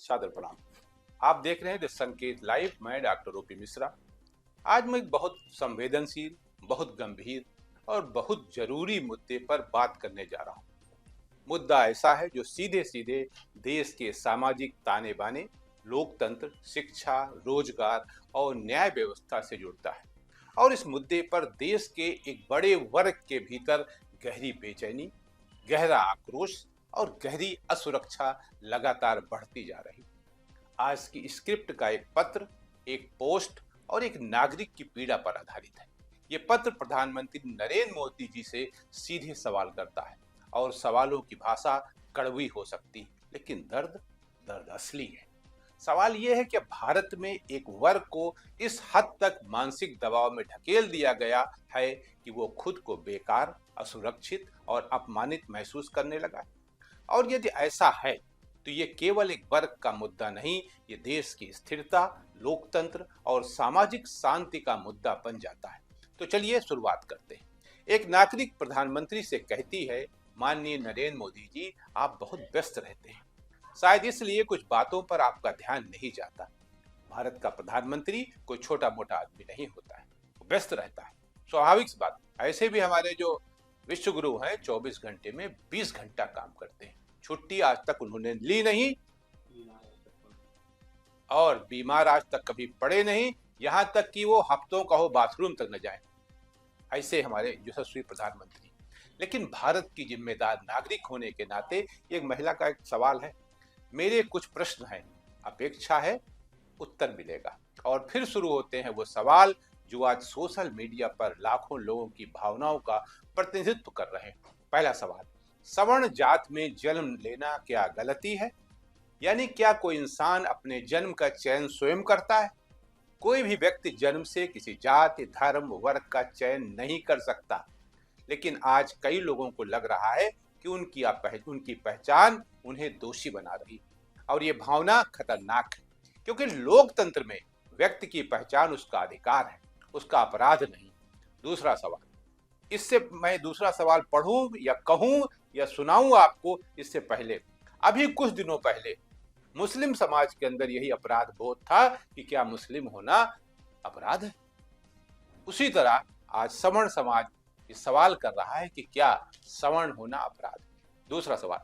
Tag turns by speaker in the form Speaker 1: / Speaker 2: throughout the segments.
Speaker 1: सादर प्रणाम। आप देख रहे हैं द संकेत लाइव। मैं डॉक्टर ओपी मिश्रा। आज मैं एक बहुत संवेदनशील, बहुत गंभीर और बहुत जरूरी मुद्दे पर बात करने जा रहा हूँ। मुद्दा ऐसा है जो सीधे सीधे देश के सामाजिक ताने बाने, लोकतंत्र, शिक्षा, रोजगार और न्याय व्यवस्था से जुड़ता है। और इस मुद्दे पर देश के एक बड़े वर्ग के भीतर गहरी बेचैनी, गहरा आक्रोश और गहरी असुरक्षा लगातार बढ़ती जा रही। आज की स्क्रिप्ट का एक पत्र, एक पोस्ट और एक नागरिक की पीड़ा पर आधारित है। ये पत्र प्रधानमंत्री नरेंद्र मोदी जी से सीधे सवाल करता है और सवालों की भाषा कड़वी हो सकती है, लेकिन दर्द दर्द असली है। सवाल यह है कि भारत में एक वर्ग को इस हद तक मानसिक दबाव में ढकेल दिया गया है कि वो खुद को बेकार, असुरक्षित और अपमानित महसूस करने लगा है। और यदि ऐसा है तो ये केवल एक वर्ग का मुद्दा नहीं, ये देश की स्थिरता, लोकतंत्र और सामाजिक शांति का मुद्दा बन जाता है। तो चलिए शुरुआत करते हैं। एक नागरिक प्रधानमंत्री से कहती है, माननीय नरेंद्र मोदी जी, आप बहुत व्यस्त रहते हैं, शायद इसलिए कुछ बातों पर आपका ध्यान नहीं जाता। भारत का प्रधानमंत्री कोई छोटा मोटा आदमी नहीं होता है, वो व्यस्त रहता है, स्वाभाविक बात। ऐसे भी हमारे जो विश्व गुरु हैं 24 घंटे में 20 घंटा काम करते हैं। छुट्टी आज तक उन्होंने ली नहीं और बीमार आज तक कभी पड़े नहीं, यहां तक कि वो हफ्तों का हो बाथरूम तक न जाए। ऐसे हमारे यशस्वी प्रधानमंत्री। लेकिन भारत की जिम्मेदार नागरिक होने के नाते एक महिला का एक सवाल है, मेरे कुछ प्रश्न हैं, अपेक्षा है उत्तर मिलेगा। और फिर शुरू होते हैं वो सवाल जो आज सोशल मीडिया पर लाखों लोगों की भावनाओं का प्रतिनिधित्व कर रहे हैं। पहला सवाल, सवर्ण जात में जन्म लेना क्या गलती है? यानी क्या कोई इंसान अपने जन्म का चयन स्वयं करता है? कोई भी व्यक्ति जन्म से किसी जाति, धर्म, वर्ग का चयन नहीं कर सकता। लेकिन आज कई लोगों को लग रहा है कि उनकी पहचान उन्हें दोषी बना रही। और ये भावना खतरनाक है, क्योंकि लोकतंत्र में व्यक्ति की पहचान उसका अधिकार है, उसका अपराध नहीं। दूसरा सवाल, इससे मैं दूसरा सवाल पढ़ूं या कहूं या सुनाऊं आपको, इससे पहले अभी कुछ दिनों पहले मुस्लिम समाज के अंदर यही अपराध बोध था कि क्या मुस्लिम होना अपराध है। उसी तरह आज सवर्ण समाज इस सवाल कर रहा है कि क्या सवर्ण होना अपराध है। दूसरा सवाल,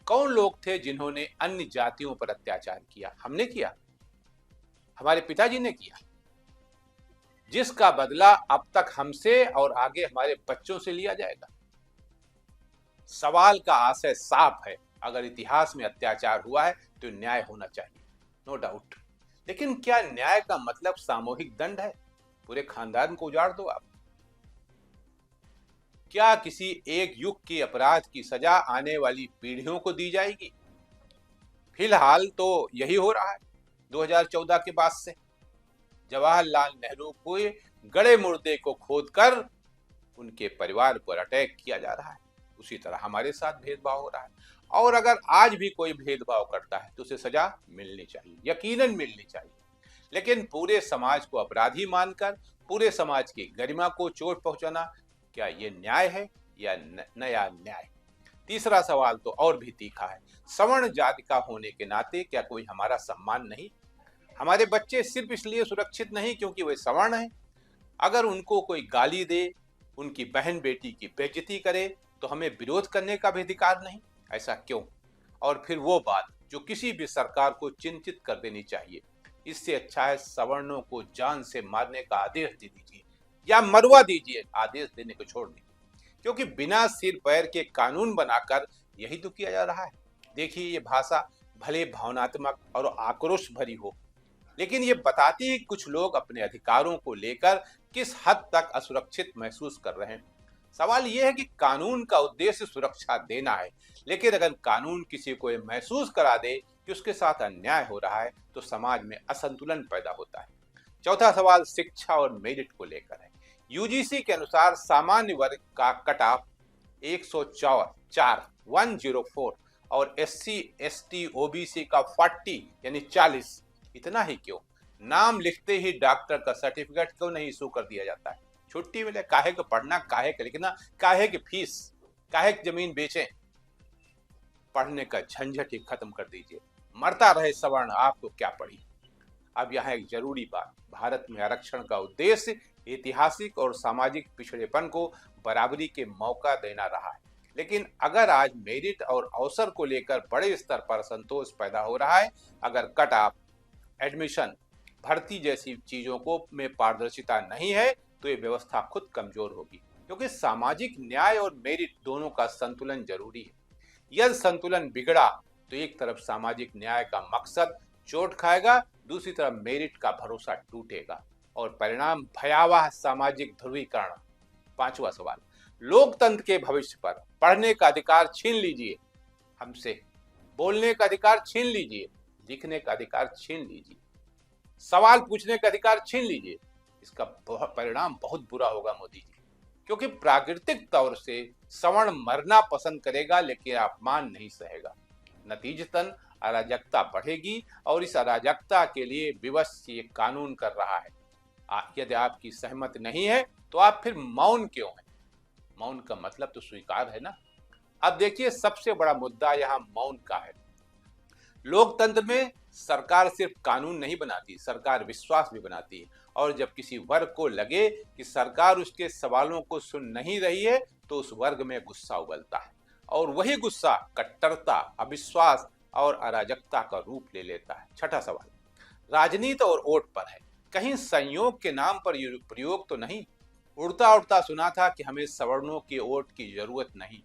Speaker 1: कौन लोग थे जिन्होंने अन्य जातियों पर अत्याचार किया? हमने किया, हमारे पिताजी ने किया, जिसका बदला अब तक हमसे और आगे हमारे बच्चों से लिया जाएगा। सवाल का आशय साफ है, अगर इतिहास में अत्याचार हुआ है तो न्याय होना चाहिए, नो डाउट। लेकिन क्या न्याय का मतलब सामूहिक दंड है? पूरे खानदान को उजाड़ दो आप। क्या किसी एक युग के अपराध की सजा आने वाली पीढ़ियों को दी जाएगी? फिलहाल तो यही हो रहा है 2014 के बाद से। जवाहरलाल नेहरू को गड़े मुर्दे को खोदकर उनके परिवार पर अटैक किया जा रहा है। उसी तरह हमारे साथ भेदभाव हो रहा है। और अगर आज भी कोई भेदभाव करता है तो उसे सजा मिलनी चाहिए, यकीनन मिलनी चाहिए। लेकिन पूरे समाज को अपराधी मानकर पूरे समाज की गरिमा को चोट पहुंचाना, क्या ये न्याय है या नया न्याय? तीसरा सवाल तो और भी तीखा है, सवर्ण जाति का होने के नाते क्या कोई हमारा सम्मान नहीं? हमारे बच्चे सिर्फ इसलिए सुरक्षित नहीं क्योंकि वे सवर्ण हैं। अगर उनको कोई गाली दे, उनकी बहन बेटी की बेइज्जती करे, तो हमें विरोध करने का भी अधिकार नहीं? ऐसा क्यों? और फिर वो बात जो किसी भी सरकार को चिंतित कर देनी चाहिए, इससे अच्छा है सवर्णों को जान से मारने का आदेश दे दीजिए या मरवा दीजिए, आदेश देने को छोड़ दीजिए। क्योंकि बिना सिर पैर के कानून बनाकर यही तो किया जा रहा है। देखिए, ये भाषा भले भावनात्मक और आक्रोश भरी हो, लेकिन ये बताती है कुछ लोग अपने अधिकारों को लेकर किस हद तक असुरक्षित महसूस कर रहे हैं। सवाल यह है कि कानून का उद्देश्य सुरक्षा देना है, लेकिन अगर कानून किसी को यह महसूस करा दे कि उसके साथ अन्याय हो रहा है तो समाज में असंतुलन पैदा होता है। चौथा सवाल शिक्षा और मेरिट को लेकर है। यूजीसी के अनुसार सामान्य वर्ग का कट ऑफ 104 और एससी एसटी ओबीसी का 40 यानी 40। इतना ही क्यों? नाम लिखते ही डॉक्टर का सर्टिफिकेट क्यों नहीं इशू कर दिया जाता है? छुट्टी मिले, काहे को पढ़ना, काहे के लिखना, काहे की फीस, काहे की जमीन बेचें? पढ़ने का झंझट ही खत्म कर दीजिए। मरता रहे सवर्ण, आपको क्या पड़ी। अब यहाँ एक जरूरी बात, भारत में आरक्षण का उद्देश्य ऐतिहासिक और सामाजिक पिछड़ेपन को बराबरी के मौका देना रहा है। लेकिन अगर आज मेरिट और अवसर को लेकर बड़े स्तर पर असंतोष पैदा हो रहा है, अगर कट ऑफ, एडमिशन, भर्ती जैसी चीजों को में पारदर्शिता नहीं है, तो ये व्यवस्था खुद कमजोर होगी। क्योंकि सामाजिक न्याय और मेरिट दोनों का संतुलन जरूरी है। यदि संतुलन बिगड़ा तो एक तरफ सामाजिक न्याय का मकसद चोट खाएगा, दूसरी तरफ मेरिट का भरोसा टूटेगा और परिणाम भयावह सामाजिक ध्रुवीकरण। पांचवा सवाल, लोकतंत्र के भविष्य पर पढ़ने का अधिकार छीन लीजिए हमसे, बोलने का अधिकार छीन लीजिए, लिखने का अधिकार छीन लीजिए, सवाल पूछने का अधिकार छीन लीजिए। इसका परिणाम बहुत बुरा होगा मोदी जी। क्योंकि प्राकृतिक तौर से सवर्ण मरना पसंद करेगा लेकिन अपमान नहीं सहेगा। नतीजतन अराजकता बढ़ेगी और इस अराजकता के लिए विवश ये कानून कर रहा है। यदि आपकी सहमति नहीं है तो आप फिर मौन क्यों हैं? मौन का मतलब तो स्वीकार है ना। अब देखिए, सबसे बड़ा मुद्दा यहाँ मौन का है। लोकतंत्र में सरकार सिर्फ कानून नहीं बनाती, सरकार विश्वास भी बनाती है। और जब किसी वर्ग को लगे कि सरकार उसके सवालों को सुन नहीं रही है तो उस वर्ग में गुस्सा उबलता है और वही गुस्सा कट्टरता, अविश्वास और अराजकता का रूप ले लेता है। छठा सवाल, राजनीति और वोट पर है। कहीं संयोग के नाम पर प्रयोग तो नहीं? उड़ता उड़ता सुना था कि हमें सवर्णों के वोट की जरूरत नहीं।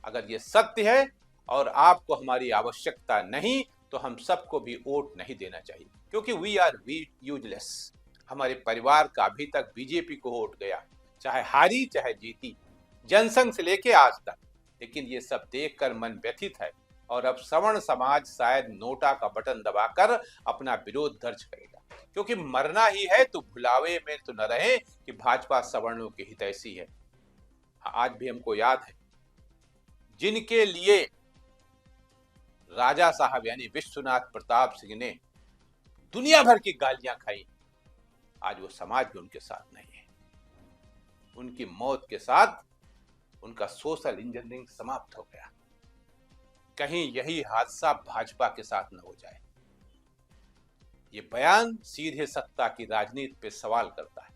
Speaker 1: अगर ये सत्य है और आपको हमारी आवश्यकता नहीं तो हम सबको भी वोट नहीं देना चाहिए, क्योंकि वी आर यूजलेस। हमारे परिवार का अभी तक बीजेपी को वोट गया, चाहे हारी चाहे जीती, जनसंघ से लेके आज तक। लेकिन ये सब देखकर मन व्यथित है और अब सवर्ण समाज शायद नोटा का बटन दबाकर अपना विरोध दर्ज करेगा। क्योंकि मरना ही है तो भुलावे में तो न रहे कि भाजपा सवर्णों की हितैषी है। आज भी हमको याद है जिनके लिए राजा साहब यानी विश्वनाथ प्रताप सिंह ने दुनिया भर की गालियां खाई, आज वो समाज भी उनके साथ नहीं है। उनकी मौत के साथ उनका सोशल इंजीनियरिंग समाप्त हो गया। कहीं यही हादसा भाजपा के साथ न हो जाए। ये बयान सीधे सत्ता की राजनीति पे सवाल करता है,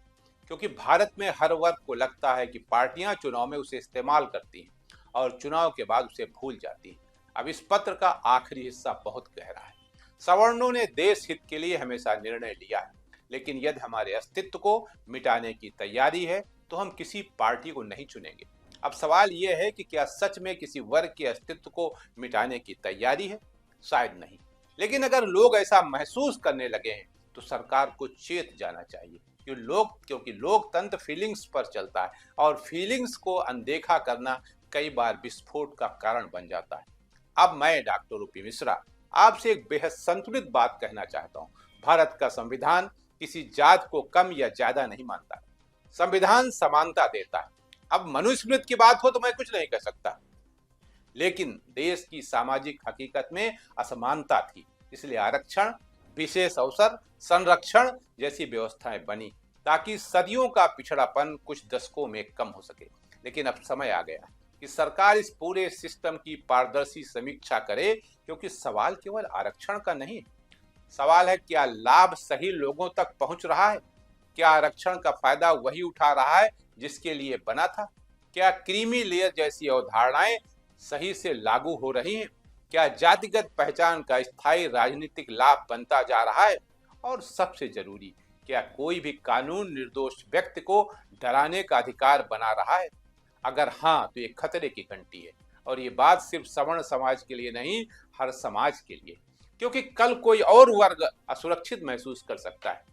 Speaker 1: क्योंकि भारत में हर वर्ग को लगता है कि पार्टियां चुनाव में उसे इस्तेमाल करती हैं और चुनाव के बाद उसे भूल जाती हैं। अब इस पत्र का आखिरी हिस्सा बहुत गहरा है। सवर्णों ने देश हित के लिए हमेशा निर्णय लिया है, लेकिन यदि हमारे अस्तित्व को मिटाने की तैयारी है तो हम किसी पार्टी को नहीं चुनेंगे। अब सवाल यह है कि क्या सच में किसी वर्ग के अस्तित्व को मिटाने की तैयारी है? शायद नहीं। लेकिन अगर लोग ऐसा महसूस करने लगे हैं तो सरकार को चेत जाना चाहिए। क्योंकि लोकतंत्र फीलिंग्स पर चलता है और फीलिंग्स को अनदेखा करना कई बार विस्फोट का कारण बन जाता है। अब मैं डॉक्टर रूपी मिश्रा आपसे एक बेहद संतुलित बात कहना चाहता हूँ। भारत का संविधान किसी जात को कम या ज्यादा नहीं मानता। संविधान समानता देता है। अब मनुस्मृति की बात हो तो मैं कुछ नहीं कह सकता, लेकिन देश की सामाजिक हकीकत में असमानता थी, इसलिए आरक्षण, विशेष अवसर, संरक्षण जैसी व्यवस्थाएं बनी ताकि सदियों का पिछड़ापन कुछ दशकों में कम हो सके। लेकिन अब समय आ गया कि सरकार इस पूरे सिस्टम की पारदर्शी समीक्षा करे, क्योंकि सवाल केवल आरक्षण का नहीं, सवाल है क्या लाभ सही लोगों तक पहुंच रहा है? क्या आरक्षण का फायदा वही उठा रहा है जिसके लिए बना था? क्या क्रीमी लेयर जैसी अवधारणाएं सही से लागू हो रही हैं? क्या जातिगत पहचान का स्थायी राजनीतिक लाभ बनता जा रहा है? और सबसे जरूरी, क्या कोई भी कानून निर्दोष व्यक्ति को डराने का अधिकार बना रहा है? अगर हाँ तो ये खतरे की घंटी है। और ये बात सिर्फ सवर्ण समाज के लिए नहीं, हर समाज के लिए, क्योंकि कल कोई और वर्ग असुरक्षित महसूस कर सकता है।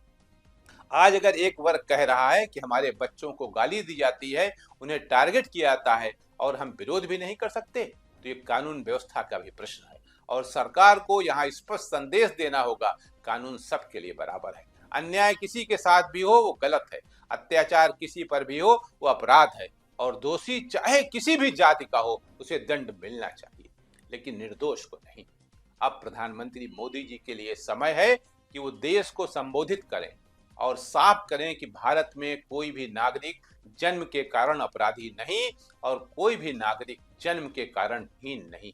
Speaker 1: आज अगर एक वर्ग कह रहा है कि हमारे बच्चों को गाली दी जाती है, उन्हें टारगेट किया जाता है और हम विरोध भी नहीं कर सकते, तो ये कानून व्यवस्था का भी प्रश्न है। और सरकार को यहाँ स्पष्ट संदेश देना होगा, कानून सबके लिए बराबर है। अन्याय किसी के साथ भी हो वो गलत है, अत्याचार किसी पर भी हो वो अपराध है, और दोषी चाहे किसी भी जाति का हो उसे दंड मिलना चाहिए, लेकिन निर्दोष को नहीं। अब प्रधानमंत्री मोदी जी के लिए समय है कि वो देश को संबोधित करें और साफ करें कि भारत में कोई भी नागरिक जन्म के कारण अपराधी नहीं और कोई भी नागरिक जन्म के कारण हीन नहीं।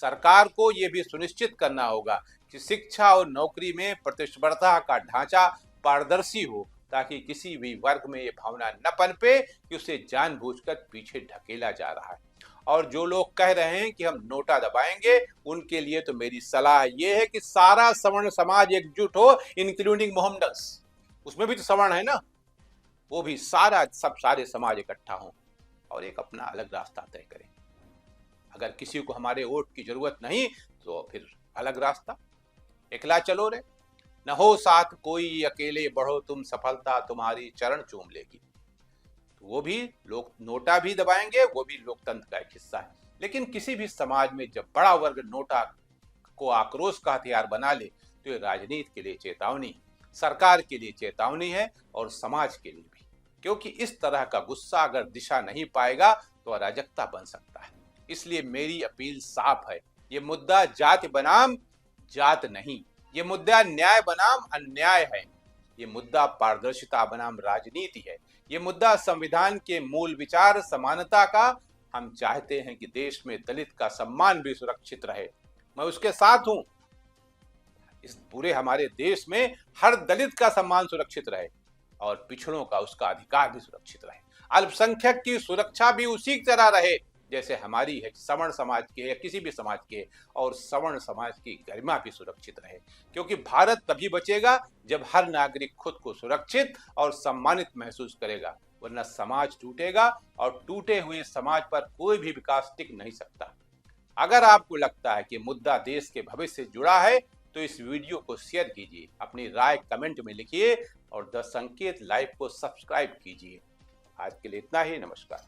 Speaker 1: सरकार को ये भी सुनिश्चित करना होगा कि शिक्षा और नौकरी में प्रतिस्पर्धा का ढांचा पारदर्शी हो, ताकि किसी भी वर्ग में ये भावना न पनपे कि उसे जानबूझकर पीछे ढकेला जा रहा है। और जो लोग कह रहे हैं कि हम नोटा दबाएंगे, उनके लिए तो मेरी सलाह ये है कि सारा सवर्ण समाज एकजुट हो, इंक्लूडिंग मोहम्मडन्स, उसमें भी तो सवर्ण है ना, वो भी सारे समाज इकट्ठा हों और एक अपना अलग रास्ता तय करें। अगर किसी को हमारे वोट की जरूरत नहीं तो फिर अलग रास्ता, एकला चलो रे, न हो साथ कोई, अकेले बढ़ो तुम, सफलता तुम्हारी चरण चूम लेगी। तो वो भी लोग नोटा भी दबाएंगे, वो भी लोकतंत्र का एक हिस्सा है। लेकिन किसी भी समाज में जब बड़ा वर्ग नोटा को आक्रोश का हथियार बना ले तो ये राजनीति के लिए चेतावनी है, सरकार के लिए चेतावनी है और समाज के लिए भी, क्योंकि इस तरह का गुस्सा अगर दिशा नहीं पाएगा तो अराजकता बन सकता है। इसलिए मेरी अपील साफ है, ये मुद्दा जाति बनाम जात नहीं, ये मुद्दा न्याय बनाम अन्याय है, ये मुद्दा पारदर्शिता बनाम राजनीति है, ये मुद्दा संविधान के मूल विचार समानता का। हम चाहते हैं कि देश में दलित का सम्मान भी सुरक्षित रहे, मैं उसके साथ हूं। इस पूरे हमारे देश में हर दलित का सम्मान सुरक्षित रहे और पिछड़ों का उसका अधिकार भी सुरक्षित रहे, अल्पसंख्यक की सुरक्षा भी उसी की तरह रहे जैसे हमारी है, सवर्ण समाज के या किसी भी समाज के, और सवर्ण समाज की गरिमा भी सुरक्षित रहे। क्योंकि भारत तभी बचेगा जब हर नागरिक खुद को सुरक्षित और सम्मानित महसूस करेगा, वरना समाज टूटेगा और टूटे हुए समाज पर कोई भी विकास टिक नहीं सकता। अगर आपको लगता है कि मुद्दा देश के भविष्य से जुड़ा है तो इस वीडियो को शेयर कीजिए, अपनी राय कमेंट में लिखिए और द संकेत लाइव को सब्सक्राइब कीजिए। आज के लिए इतना ही, नमस्कार।